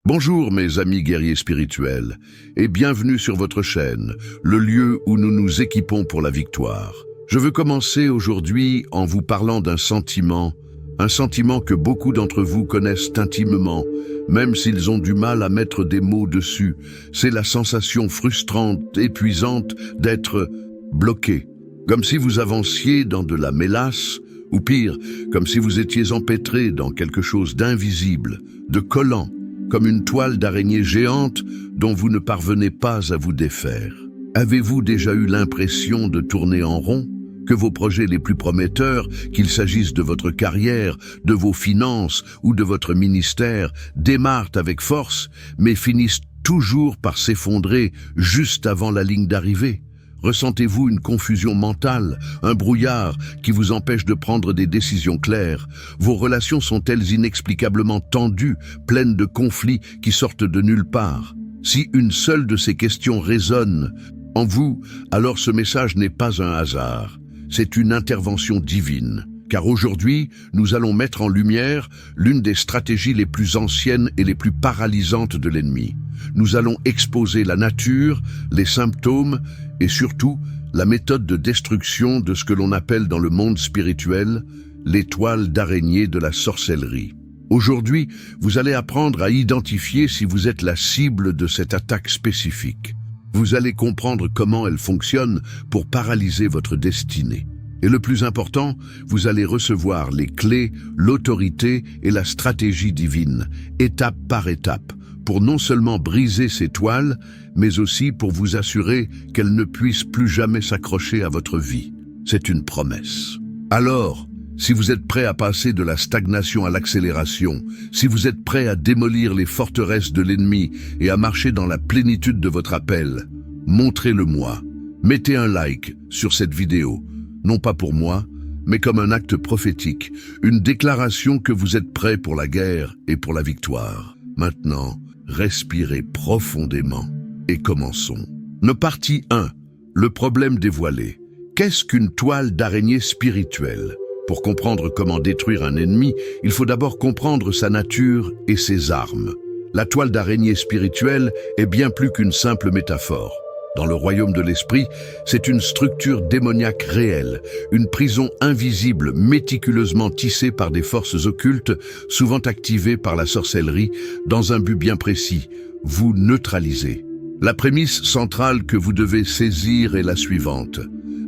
Bonjour mes amis guerriers spirituels, et bienvenue sur votre chaîne, le lieu où nous nous équipons pour la victoire. Je veux commencer aujourd'hui en vous parlant d'un sentiment que beaucoup d'entre vous connaissent intimement, même s'ils ont du mal à mettre des mots dessus. C'est la sensation frustrante, épuisante d'être bloqué, comme si vous avanciez dans de la mélasse, ou pire, comme si vous étiez empêtré dans quelque chose d'invisible, de collant, comme une toile d'araignée géante dont vous ne parvenez pas à vous défaire. Avez-vous déjà eu l'impression de tourner en rond? Que vos projets les plus prometteurs, qu'il s'agisse de votre carrière, de vos finances ou de votre ministère, démarrent avec force, mais finissent toujours par s'effondrer juste avant la ligne d'arrivée? Ressentez-vous une confusion mentale, un brouillard qui vous empêche de prendre des décisions claires? Vos relations sont-elles inexplicablement tendues, pleines de conflits qui sortent de nulle part? Si une seule de ces questions résonne en vous, alors ce message n'est pas un hasard. C'est une intervention divine. Car aujourd'hui, nous allons mettre en lumière l'une des stratégies les plus anciennes et les plus paralysantes de l'ennemi. Nous allons exposer la nature, les symptômes et surtout la méthode de destruction de ce que l'on appelle dans le monde spirituel l'étoile d'araignée de la sorcellerie. Aujourd'hui, vous allez apprendre à identifier si vous êtes la cible de cette attaque spécifique. Vous allez comprendre comment elle fonctionne pour paralyser votre destinée. Et le plus important, vous allez recevoir les clés, l'autorité et la stratégie divine, étape par étape, pour non seulement briser ces toiles, mais aussi pour vous assurer qu'elles ne puissent plus jamais s'accrocher à votre vie. C'est une promesse. Alors, si vous êtes prêt à passer de la stagnation à l'accélération, si vous êtes prêt à démolir les forteresses de l'ennemi et à marcher dans la plénitude de votre appel, montrez-le-moi. Mettez un like sur cette vidéo, non pas pour moi, mais comme un acte prophétique, une déclaration que vous êtes prêt pour la guerre et pour la victoire. Maintenant, respirez profondément et commençons. Nos parties 1. Le problème dévoilé. Qu'est-ce qu'une toile d'araignée spirituelle? Pour comprendre comment détruire un ennemi, il faut d'abord comprendre sa nature et ses armes. La toile d'araignée spirituelle est bien plus qu'une simple métaphore. Dans le royaume de l'esprit, c'est une structure démoniaque réelle, une prison invisible méticuleusement tissée par des forces occultes, souvent activées par la sorcellerie, dans un but bien précis, vous neutraliser. La prémisse centrale que vous devez saisir est la suivante.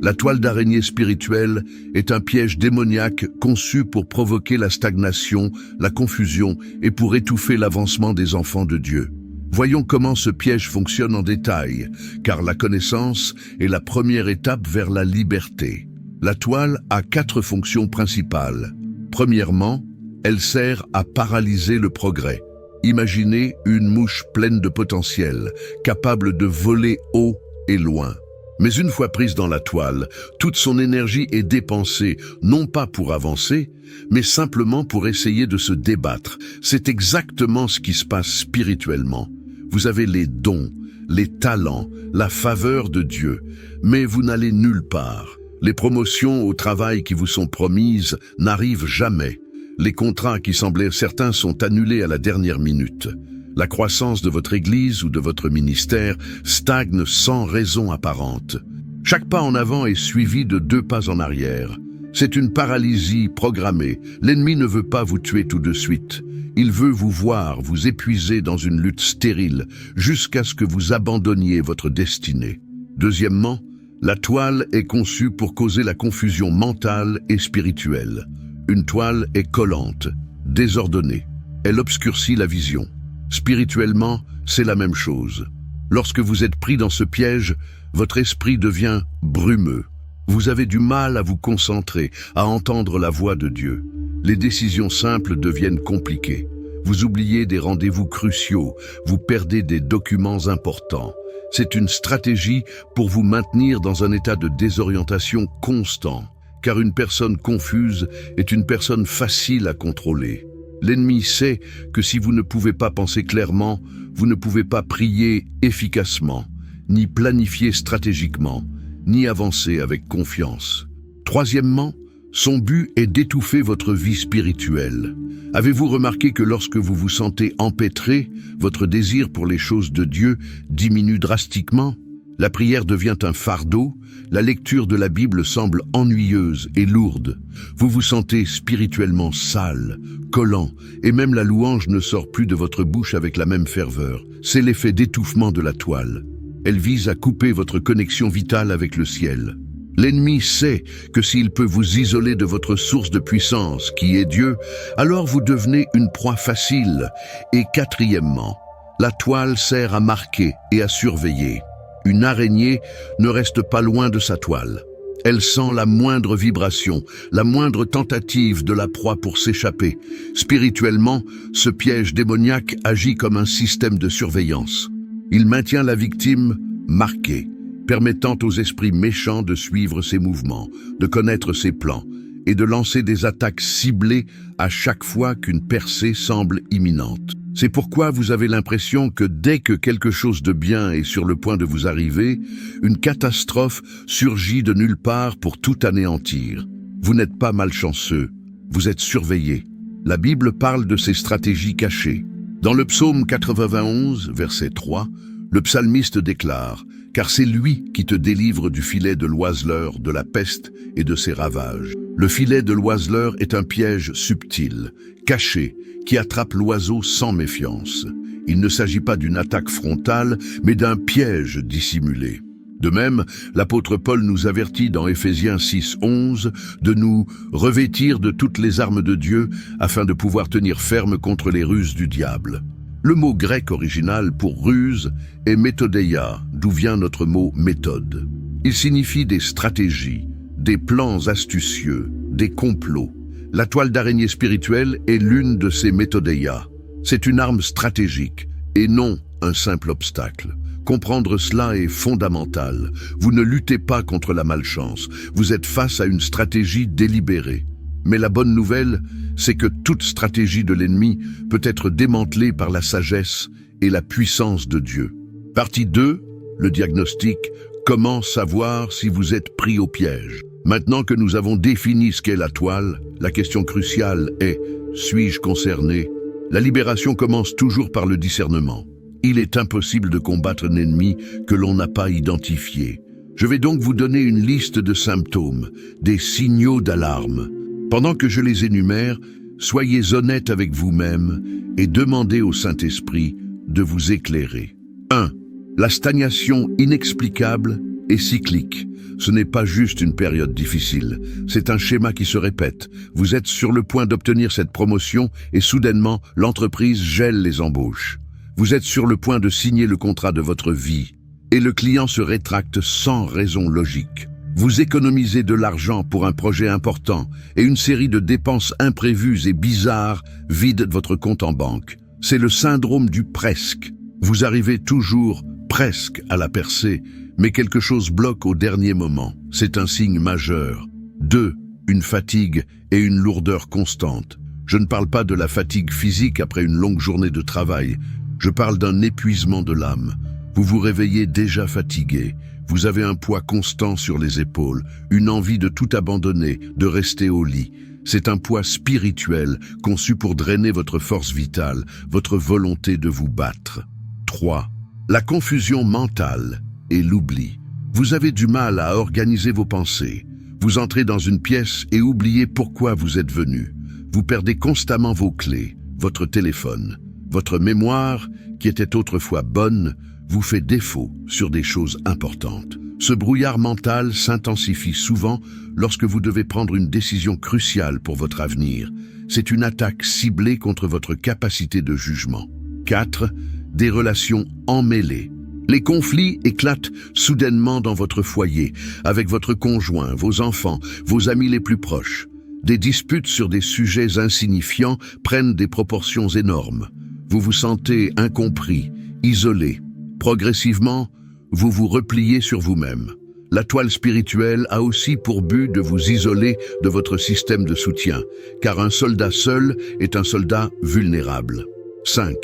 La toile d'araignée spirituelle est un piège démoniaque conçu pour provoquer la stagnation, la confusion et pour étouffer l'avancement des enfants de Dieu. Voyons comment ce piège fonctionne en détail, car la connaissance est la première étape vers la liberté. La toile a 4 fonctions principales. Premièrement, elle sert à paralyser le progrès. Imaginez une mouche pleine de potentiel, capable de voler haut et loin. Mais une fois prise dans la toile, toute son énergie est dépensée, non pas pour avancer, mais simplement pour essayer de se débattre. C'est exactement ce qui se passe spirituellement. Vous avez les dons, les talents, la faveur de Dieu, mais vous n'allez nulle part. Les promotions au travail qui vous sont promises n'arrivent jamais. Les contrats qui semblaient certains sont annulés à la dernière minute. La croissance de votre église ou de votre ministère stagne sans raison apparente. Chaque pas en avant est suivi de 2 pas en arrière. C'est une paralysie programmée. L'ennemi ne veut pas vous tuer tout de suite. Il veut vous voir vous épuiser dans une lutte stérile jusqu'à ce que vous abandonniez votre destinée. Deuxièmement, la toile est conçue pour causer la confusion mentale et spirituelle. Une toile est collante, désordonnée. Elle obscurcit la vision. Spirituellement, c'est la même chose. Lorsque vous êtes pris dans ce piège, votre esprit devient brumeux. Vous avez du mal à vous concentrer, à entendre la voix de Dieu. Les décisions simples deviennent compliquées. Vous oubliez des rendez-vous cruciaux, vous perdez des documents importants. C'est une stratégie pour vous maintenir dans un état de désorientation constant, car une personne confuse est une personne facile à contrôler. L'ennemi sait que si vous ne pouvez pas penser clairement, vous ne pouvez pas prier efficacement, ni planifier stratégiquement, ni avancer avec confiance. Troisièmement, Son but est d'étouffer votre vie spirituelle. Avez-vous remarqué que lorsque vous vous sentez empêtré, votre désir pour les choses de Dieu diminue drastiquement? La prière devient un fardeau, la lecture de la Bible semble ennuyeuse et lourde. Vous vous sentez spirituellement sale, collant, et même la louange ne sort plus de votre bouche avec la même ferveur. C'est l'effet d'étouffement de la toile. Elle vise à couper votre connexion vitale avec le ciel. L'ennemi sait que s'il peut vous isoler de votre source de puissance, qui est Dieu, alors vous devenez une proie facile. Et quatrièmement, la toile sert à marquer et à surveiller. Une araignée ne reste pas loin de sa toile. Elle sent la moindre vibration, la moindre tentative de la proie pour s'échapper. Spirituellement, ce piège démoniaque agit comme un système de surveillance. Il maintient la victime marquée, permettant aux esprits méchants de suivre ses mouvements, de connaître ses plans et de lancer des attaques ciblées à chaque fois qu'une percée semble imminente. C'est pourquoi vous avez l'impression que dès que quelque chose de bien est sur le point de vous arriver, une catastrophe surgit de nulle part pour tout anéantir. Vous n'êtes pas malchanceux, vous êtes surveillé. La Bible parle de ces stratégies cachées. Dans le psaume 91, verset 3, le psalmiste déclare « Car c'est lui qui te délivre du filet de l'oiseleur, de la peste et de ses ravages. » Le filet de l'oiseleur est un piège subtil, caché, qui attrape l'oiseau sans méfiance. Il ne s'agit pas d'une attaque frontale, mais d'un piège dissimulé. De même, l'apôtre Paul nous avertit dans Éphésiens 6:11 de nous revêtir de toutes les armes de Dieu afin de pouvoir tenir ferme contre les ruses du diable. Le mot grec original pour ruse est méthodeia, d'où vient notre mot méthode. Il signifie des stratégies, des plans astucieux, des complots. La toile d'araignée spirituelle est l'une de ces méthodeia. C'est une arme stratégique et non un simple obstacle. Comprendre cela est fondamental. Vous ne luttez pas contre la malchance, vous êtes face à une stratégie délibérée. Mais la bonne nouvelle, c'est que toute stratégie de l'ennemi peut être démantelée par la sagesse et la puissance de Dieu. Partie 2, le diagnostic. Comment savoir si vous êtes pris au piège? Maintenant que nous avons défini ce qu'est la toile, la question cruciale est « suis-je concerné ?» La libération commence toujours par le discernement. Il est impossible de combattre un ennemi que l'on n'a pas identifié. Je vais donc vous donner une liste de symptômes, des signaux d'alarme. Pendant que je les énumère, soyez honnête avec vous-même et demandez au Saint-Esprit de vous éclairer. 1. La stagnation inexplicable et cyclique. Ce n'est pas juste une période difficile, c'est un schéma qui se répète. Vous êtes sur le point d'obtenir cette promotion et soudainement, l'entreprise gèle les embauches. Vous êtes sur le point de signer le contrat de votre vie et le client se rétracte sans raison logique. Vous économisez de l'argent pour un projet important et une série de dépenses imprévues et bizarres vident votre compte en banque. C'est le syndrome du presque. Vous arrivez toujours presque à la percée, mais quelque chose bloque au dernier moment. C'est un signe majeur. 2. Une fatigue et une lourdeur constante. Je ne parle pas de la fatigue physique après une longue journée de travail. Je parle d'un épuisement de l'âme. Vous vous réveillez déjà fatigué. Vous avez un poids constant sur les épaules, une envie de tout abandonner, de rester au lit. C'est un poids spirituel conçu pour drainer votre force vitale, votre volonté de vous battre. 3. La confusion mentale et l'oubli. Vous avez du mal à organiser vos pensées. Vous entrez dans une pièce et oubliez pourquoi vous êtes venu. Vous perdez constamment vos clés, votre téléphone. Votre mémoire, qui était autrefois bonne, vous fait défaut sur des choses importantes. Ce brouillard mental s'intensifie souvent lorsque vous devez prendre une décision cruciale pour votre avenir. C'est une attaque ciblée contre votre capacité de jugement. 4. Des relations emmêlées. Les conflits éclatent soudainement dans votre foyer, avec votre conjoint, vos enfants, vos amis les plus proches. Des disputes sur des sujets insignifiants prennent des proportions énormes. Vous vous sentez incompris, isolé. Progressivement, vous vous repliez sur vous-même. La toile spirituelle a aussi pour but de vous isoler de votre système de soutien, car un soldat seul est un soldat vulnérable. 5.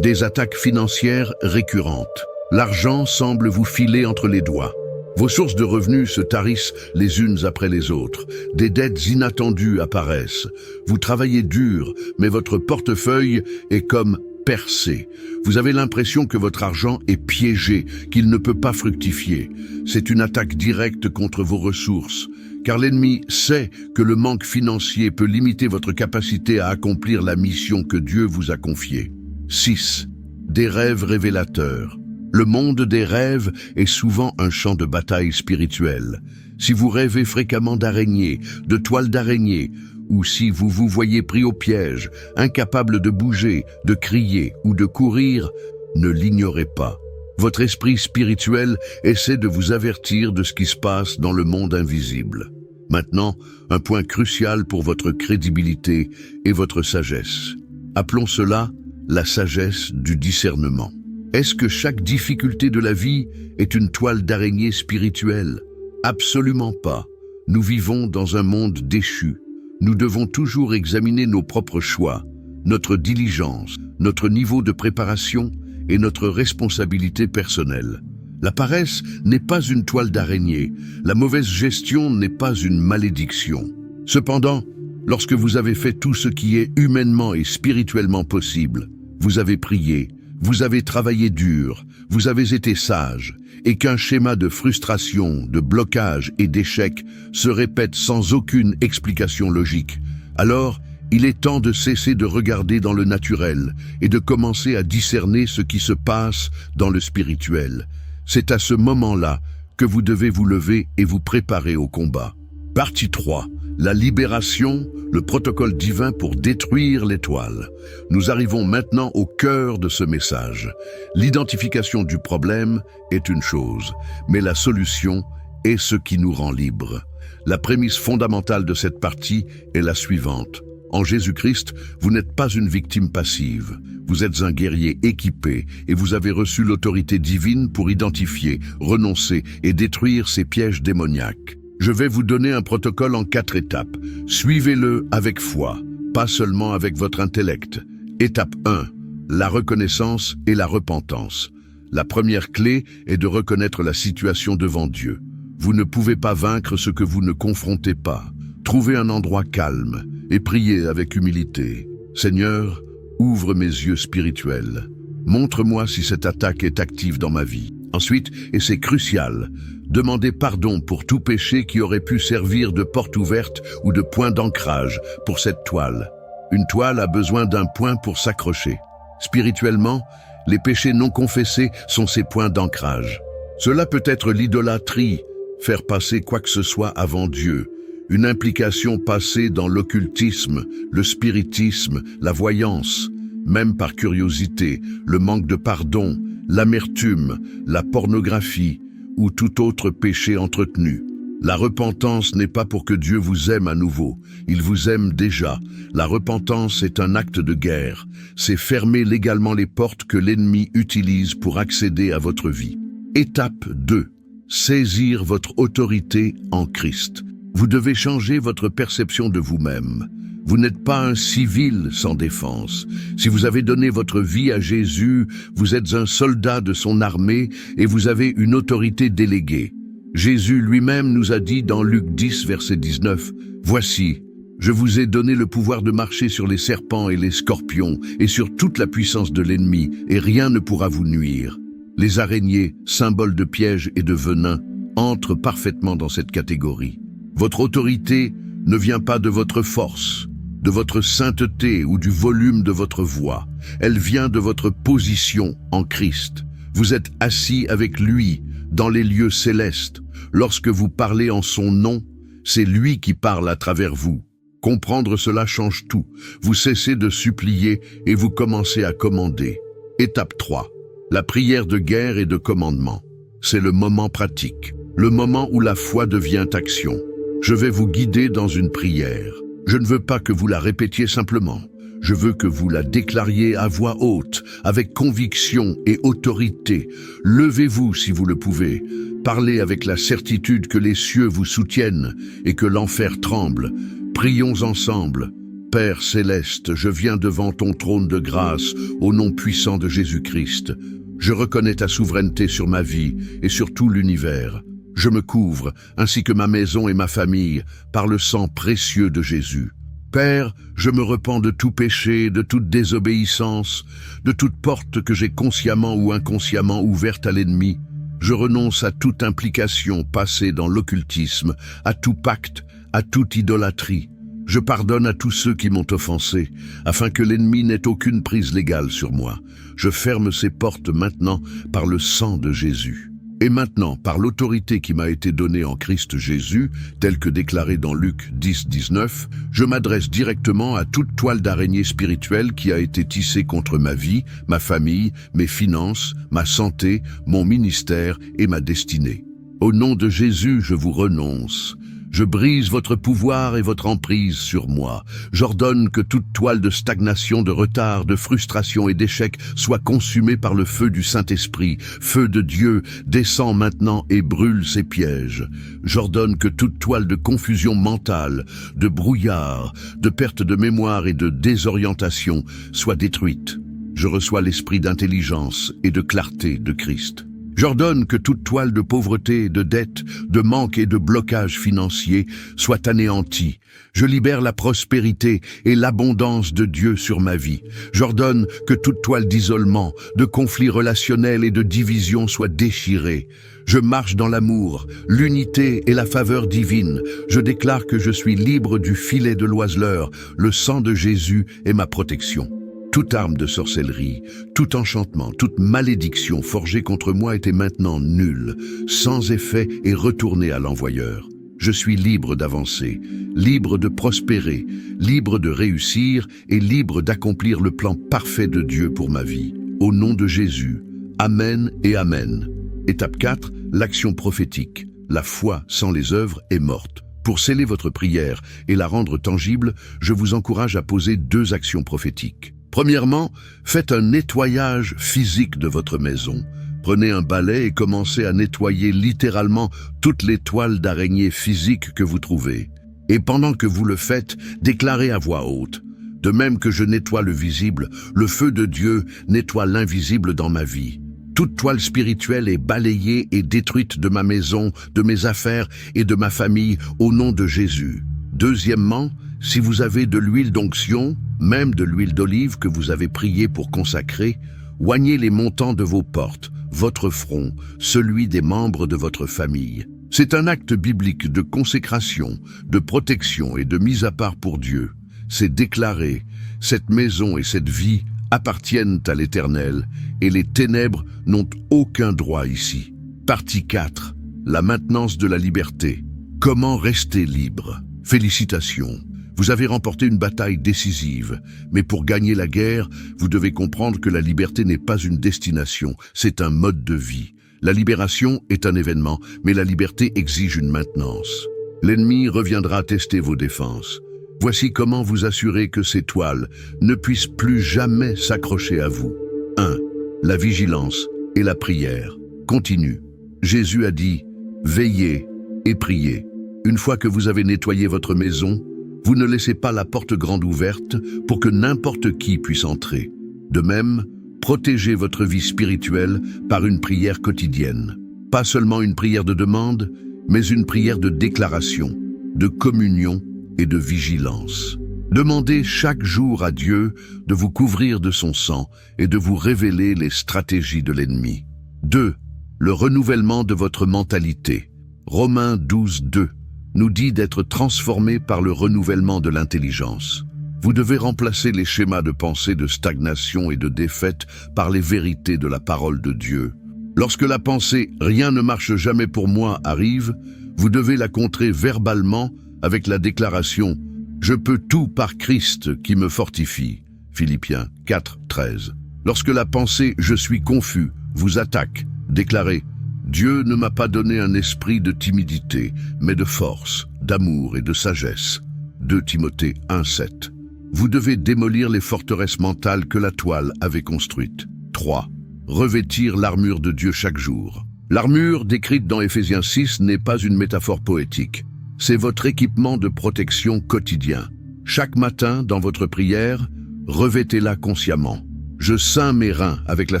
Des attaques financières récurrentes. L'argent semble vous filer entre les doigts. Vos sources de revenus se tarissent les unes après les autres. Des dettes inattendues apparaissent. Vous travaillez dur, mais votre portefeuille est comme percé. Vous avez l'impression que votre argent est piégé, qu'il ne peut pas fructifier. C'est une attaque directe contre vos ressources, car l'ennemi sait que le manque financier peut limiter votre capacité à accomplir la mission que Dieu vous a confiée. 6. Des rêves révélateurs. Le monde des rêves est souvent un champ de bataille spirituelle. Si vous rêvez fréquemment d'araignées, de toiles d'araignée, ou si vous vous voyez pris au piège, incapable de bouger, de crier ou de courir, ne l'ignorez pas. Votre esprit spirituel essaie de vous avertir de ce qui se passe dans le monde invisible. Maintenant, un point crucial pour votre crédibilité et votre sagesse. Appelons cela la sagesse du discernement. Est-ce que chaque difficulté de la vie est une toile d'araignée spirituelle? Absolument pas. Nous vivons dans un monde déchu. Nous devons toujours examiner nos propres choix, notre diligence, notre niveau de préparation et notre responsabilité personnelle. La paresse n'est pas une toile d'araignée, la mauvaise gestion n'est pas une malédiction. Cependant, lorsque vous avez fait tout ce qui est humainement et spirituellement possible, vous avez prié, vous avez travaillé dur, vous avez été sage, et qu'un schéma de frustration, de blocage et d'échec se répète sans aucune explication logique, alors il est temps de cesser de regarder dans le naturel et de commencer à discerner ce qui se passe dans le spirituel. C'est à ce moment-là que vous devez vous lever et vous préparer au combat. Partie 3. La libération, le protocole divin pour détruire l'étoile. Nous arrivons maintenant au cœur de ce message. L'identification du problème est une chose, mais la solution est ce qui nous rend libres. La prémisse fondamentale de cette partie est la suivante. En Jésus-Christ, vous n'êtes pas une victime passive. Vous êtes un guerrier équipé et vous avez reçu l'autorité divine pour identifier, renoncer et détruire ces pièges démoniaques. Je vais vous donner un protocole en 4 étapes. Suivez-le avec foi, pas seulement avec votre intellect. Étape 1. La reconnaissance et la repentance. La première clé est de reconnaître la situation devant Dieu. Vous ne pouvez pas vaincre ce que vous ne confrontez pas. Trouvez un endroit calme et priez avec humilité. Seigneur, ouvre mes yeux spirituels. Montre-moi si cette attaque est active dans ma vie. Ensuite, et c'est crucial, demandez pardon pour tout péché qui aurait pu servir de porte ouverte ou de point d'ancrage pour cette toile. Une toile a besoin d'un point pour s'accrocher. Spirituellement, les péchés non confessés sont ces points d'ancrage. Cela peut être l'idolâtrie, faire passer quoi que ce soit avant Dieu, une implication passée dans l'occultisme, le spiritisme, la voyance, même par curiosité, le manque de pardon, l'amertume, la pornographie ou tout autre péché entretenu. La repentance n'est pas pour que Dieu vous aime à nouveau, il vous aime déjà. La repentance est un acte de guerre, c'est fermer légalement les portes que l'ennemi utilise pour accéder à votre vie. Étape 2. Saisir votre autorité en Christ. Vous devez changer votre perception de vous-même. Vous n'êtes pas un civil sans défense. Si vous avez donné votre vie à Jésus, vous êtes un soldat de son armée et vous avez une autorité déléguée. Jésus lui-même nous a dit dans Luc 10, verset 19, « Voici, je vous ai donné le pouvoir de marcher sur les serpents et les scorpions et sur toute la puissance de l'ennemi, et rien ne pourra vous nuire. » Les araignées, symboles de pièges et de venin, entrent parfaitement dans cette catégorie. Votre autorité ne vient pas de votre force, de votre sainteté ou du volume de votre voix. Elle vient de votre position en Christ. Vous êtes assis avec lui dans les lieux célestes. Lorsque vous parlez en son nom, c'est lui qui parle à travers vous. Comprendre cela change tout. Vous cessez de supplier et vous commencez à commander. Étape 3. La prière de guerre et de commandement. C'est le moment pratique, le moment où la foi devient action. Je vais vous guider dans une prière. Je ne veux pas que vous la répétiez simplement. Je veux que vous la déclariez à voix haute, avec conviction et autorité. Levez-vous si vous le pouvez. Parlez avec la certitude que les cieux vous soutiennent et que l'enfer tremble. Prions ensemble. Père céleste, je viens devant ton trône de grâce, au nom puissant de Jésus-Christ. Je reconnais ta souveraineté sur ma vie et sur tout l'univers. Je me couvre, ainsi que ma maison et ma famille, par le sang précieux de Jésus. Père, je me repens de tout péché, de toute désobéissance, de toute porte que j'ai consciemment ou inconsciemment ouverte à l'ennemi. Je renonce à toute implication passée dans l'occultisme, à tout pacte, à toute idolâtrie. Je pardonne à tous ceux qui m'ont offensé, afin que l'ennemi n'ait aucune prise légale sur moi. Je ferme ces portes maintenant par le sang de Jésus. Et maintenant, par l'autorité qui m'a été donnée en Christ Jésus, telle que déclarée dans Luc 10, 19, je m'adresse directement à toute toile d'araignée spirituelle qui a été tissée contre ma vie, ma famille, mes finances, ma santé, mon ministère et ma destinée. Au nom de Jésus, je vous renonce. Je brise votre pouvoir et votre emprise sur moi. J'ordonne que toute toile de stagnation, de retard, de frustration et d'échec soit consumée par le feu du Saint-Esprit. Feu de Dieu, descend maintenant et brûle ces pièges. J'ordonne que toute toile de confusion mentale, de brouillard, de perte de mémoire et de désorientation soit détruite. Je reçois l'esprit d'intelligence et de clarté de Christ. J'ordonne que toute toile de pauvreté, de dette, de manque et de blocage financier soit anéantie. Je libère la prospérité et l'abondance de Dieu sur ma vie. J'ordonne que toute toile d'isolement, de conflits relationnels et de division soit déchirée. Je marche dans l'amour, l'unité et la faveur divine. Je déclare que je suis libre du filet de l'oiseleur. Le sang de Jésus est ma protection. Toute arme de sorcellerie, tout enchantement, toute malédiction forgée contre moi était maintenant nulle, sans effet et retournée à l'envoyeur. Je suis libre d'avancer, libre de prospérer, libre de réussir et libre d'accomplir le plan parfait de Dieu pour ma vie. Au nom de Jésus, Amen et Amen. Étape 4, l'action prophétique. La foi sans les œuvres est morte. Pour sceller votre prière et la rendre tangible, je vous encourage à poser 2 actions prophétiques. Premièrement, faites un nettoyage physique de votre maison. Prenez un balai et commencez à nettoyer littéralement toutes les toiles d'araignée physiques que vous trouvez. Et pendant que vous le faites, déclarez à voix haute. De même que je nettoie le visible, le feu de Dieu nettoie l'invisible dans ma vie. Toute toile spirituelle est balayée et détruite de ma maison, de mes affaires et de ma famille au nom de Jésus. Deuxièmement, si vous avez de l'huile d'onction, même de l'huile d'olive que vous avez prié pour consacrer, oignez les montants de vos portes, votre front, celui des membres de votre famille. C'est un acte biblique de consécration, de protection et de mise à part pour Dieu. C'est déclaré, cette maison et cette vie appartiennent à l'Éternel, et les ténèbres n'ont aucun droit ici. Partie 4. La maintenance de la liberté. Comment rester libre? Félicitations. Vous avez remporté une bataille décisive, mais pour gagner la guerre, vous devez comprendre que la liberté n'est pas une destination, c'est un mode de vie. La libération est un événement, mais la liberté exige une maintenance. L'ennemi reviendra tester vos défenses. Voici comment vous assurer que ces toiles ne puissent plus jamais s'accrocher à vous. 1. La vigilance et la prière. Continue. Jésus a dit « Veillez et priez ». Une fois que vous avez nettoyé votre maison, vous ne laissez pas la porte grande ouverte pour que n'importe qui puisse entrer. De même, protégez votre vie spirituelle par une prière quotidienne. Pas seulement une prière de demande, mais une prière de déclaration, de communion et de vigilance. Demandez chaque jour à Dieu de vous couvrir de son sang et de vous révéler les stratégies de l'ennemi. 2. Le renouvellement de votre mentalité. Romains 12, 2. nous dit d'être transformé par le renouvellement de l'intelligence. Vous devez remplacer les schémas de pensée de stagnation et de défaite par les vérités de la parole de Dieu. Lorsque la pensée « rien ne marche jamais pour moi » arrive, vous devez la contrer verbalement avec la déclaration « je peux tout par Christ qui me fortifie » Philippiens 4, 13. Lorsque la pensée « je suis confus » vous attaque, déclarez « Dieu ne m'a pas donné un esprit de timidité, mais de force, d'amour et de sagesse » 2 Timothée 1, 7. Vous devez démolir les forteresses mentales que la toile avait construites. 3. Revêtir l'armure de Dieu chaque jour. L'armure décrite dans Éphésiens 6 n'est pas une métaphore poétique. C'est votre équipement de protection quotidien. Chaque matin, dans votre prière, revêtez-la consciemment. Je ceins mes reins avec la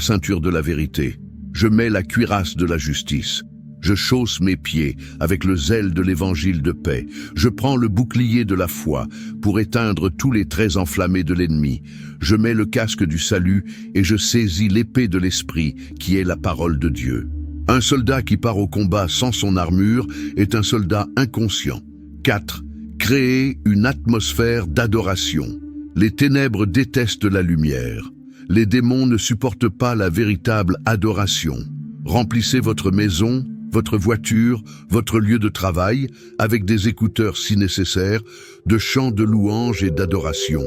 ceinture de la vérité. Je mets la cuirasse de la justice. Je chausse mes pieds avec le zèle de l'évangile de paix. Je prends le bouclier de la foi pour éteindre tous les traits enflammés de l'ennemi. Je mets le casque du salut et je saisis l'épée de l'esprit qui est la parole de Dieu. Un soldat qui part au combat sans son armure est un soldat inconscient. 4. Créer une atmosphère d'adoration. Les ténèbres détestent la lumière. Les démons ne supportent pas la véritable adoration. Remplissez votre maison, votre voiture, votre lieu de travail, avec des écouteurs si nécessaire, de chants de louange et d'adoration.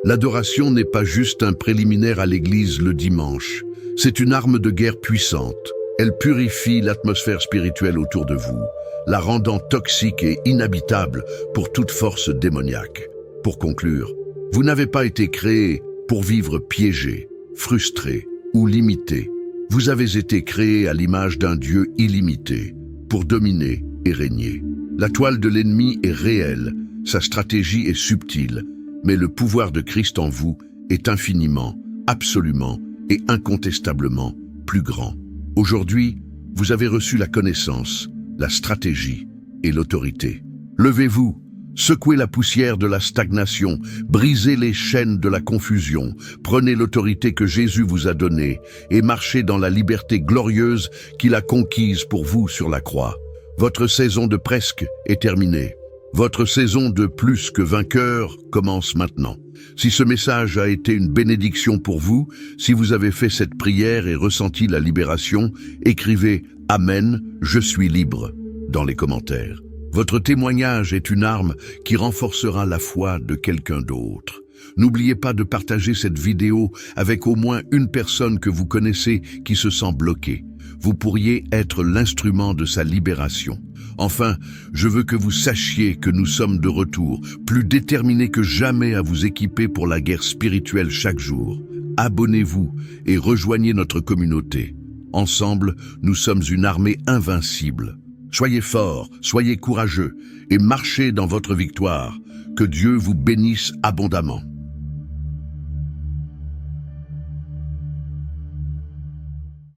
L'adoration n'est pas juste un préliminaire à l'église le dimanche. C'est une arme de guerre puissante. Elle purifie l'atmosphère spirituelle autour de vous, la rendant toxique et inhabitable pour toute force démoniaque. Pour conclure, vous n'avez pas été créé pour vivre piégé, frustré ou limité. Vous avez été créé à l'image d'un Dieu illimité, pour dominer et régner. La toile de l'ennemi est réelle, sa stratégie est subtile, mais le pouvoir de Christ en vous est infiniment, absolument et incontestablement plus grand. Aujourd'hui, vous avez reçu la connaissance, la stratégie et l'autorité. Levez-vous, secouez la poussière de la stagnation, brisez les chaînes de la confusion, prenez l'autorité que Jésus vous a donnée et marchez dans la liberté glorieuse qu'il a conquise pour vous sur la croix. Votre saison de presque est terminée. Votre saison de plus que vainqueur commence maintenant. Si ce message a été une bénédiction pour vous, si vous avez fait cette prière et ressenti la libération, écrivez « Amen, je suis libre » dans les commentaires. Votre témoignage est une arme qui renforcera la foi de quelqu'un d'autre. N'oubliez pas de partager cette vidéo avec au moins une personne que vous connaissez qui se sent bloquée. Vous pourriez être l'instrument de sa libération. Enfin, je veux que vous sachiez que nous sommes de retour, plus déterminés que jamais à vous équiper pour la guerre spirituelle chaque jour. Abonnez-vous et rejoignez notre communauté. Ensemble, nous sommes une armée invincible. Soyez forts, soyez courageux et marchez dans votre victoire. Que Dieu vous bénisse abondamment.